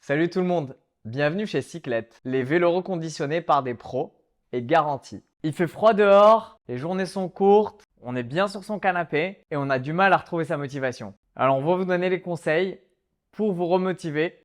Salut tout le monde, bienvenue chez Cyclette, les vélos reconditionnés par des pros et garantis. Il fait froid dehors, les journées sont courtes, on est bien sur son canapé et on a du mal à retrouver sa motivation. Alors on va vous donner les conseils pour vous remotiver.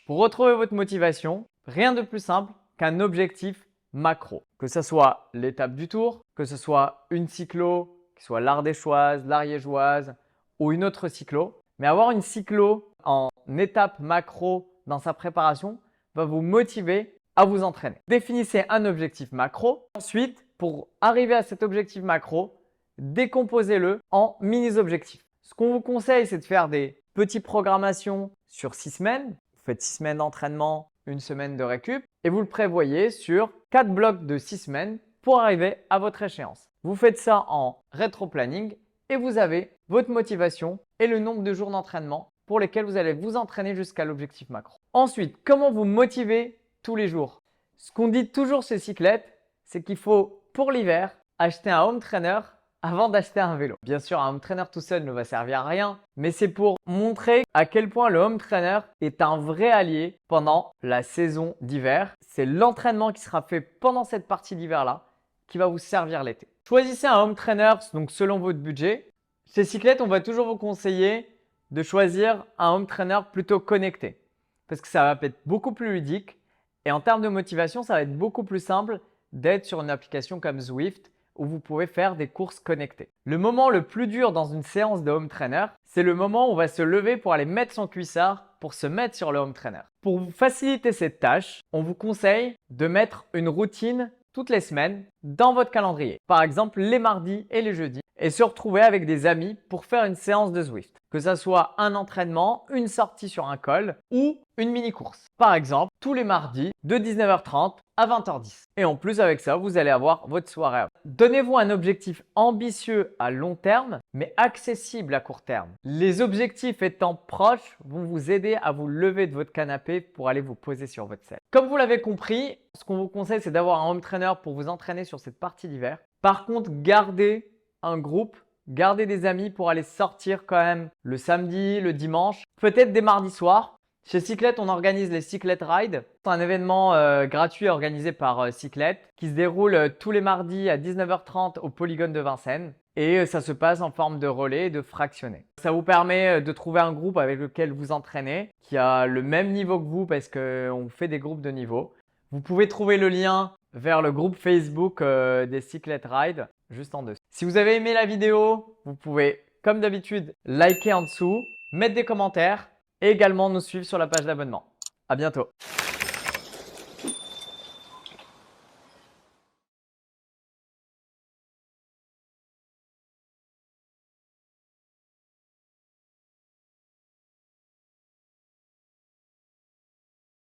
Pour retrouver votre motivation, rien de plus simple qu'un objectif macro. Que ce soit l'étape du tour, que ce soit une cyclo, que ce soit l'ardéchoise, l'ariégeoise ou une autre cyclo. Mais avoir une cyclo en étape macro dans sa préparation va vous motiver à vous entraîner. Définissez un objectif macro. Ensuite, pour arriver à cet objectif macro, décomposez-le en mini-objectifs. Ce qu'on vous conseille, c'est de faire des petites programmations sur 6 semaines. Vous faites 6 semaines d'entraînement, une semaine de récup et vous le prévoyez sur 4 blocs de 6 semaines pour arriver à votre échéance. Vous faites ça en rétro-planning et vous avez votre motivation et le nombre de jours d'entraînement pour lesquels vous allez vous entraîner jusqu'à l'objectif macro. Ensuite, comment vous motiver tous les jours? Ce qu'on dit toujours chez Cyclette, c'est qu'il faut pour l'hiver acheter un home trainer avant d'acheter un vélo. Bien sûr, un home trainer tout seul ne va servir à rien, mais c'est pour montrer à quel point le home trainer est un vrai allié pendant la saison d'hiver. C'est l'entraînement qui sera fait pendant cette partie d'hiver-là qui va vous servir l'été. Choisissez un home trainer donc selon votre budget. Chez Cyclette, on va toujours vous conseiller de choisir un home trainer plutôt connecté parce que ça va être beaucoup plus ludique et en termes de motivation, ça va être beaucoup plus simple d'être sur une application comme Zwift où vous pouvez faire des courses connectées. Le moment le plus dur dans une séance de home trainer, c'est le moment où on va se lever pour aller mettre son cuissard pour se mettre sur le home trainer. Pour vous faciliter cette tâche, on vous conseille de mettre une routine toutes les semaines dans votre calendrier. Par exemple, les mardis et les jeudis et se retrouver avec des amis pour faire une séance de Zwift. Que ça soit un entraînement, une sortie sur un col ou une mini-course. Par exemple, tous les mardis de 19h30 à 20h10. Et en plus avec ça, vous allez avoir votre soirée. Donnez-vous un objectif ambitieux à long terme, mais accessible à court terme. Les objectifs étant proches vont vous aider à vous lever de votre canapé pour aller vous poser sur votre selle. Comme vous l'avez compris, ce qu'on vous conseille, c'est d'avoir un home trainer pour vous entraîner sur cette partie d'hiver. Par contre, gardez un groupe, gardez des amis pour aller sortir quand même le samedi, le dimanche, peut-être des mardis soirs. Chez Cyclette, on organise les Cyclette Ride. C'est un événement gratuit organisé par Cyclette qui se déroule tous les mardis à 19h30 au Polygone de Vincennes. Et ça se passe en forme de relais et de fractionné. Ça vous permet de trouver un groupe avec lequel vous entraînez qui a le même niveau que vous parce qu'on fait des groupes de niveau. Vous pouvez trouver le lien vers le groupe Facebook des Cyclette Ride juste en dessous. Si vous avez aimé la vidéo, vous pouvez, comme d'habitude, liker en dessous, mettre des commentaires et également nous suivre sur la page d'abonnement. À bientôt.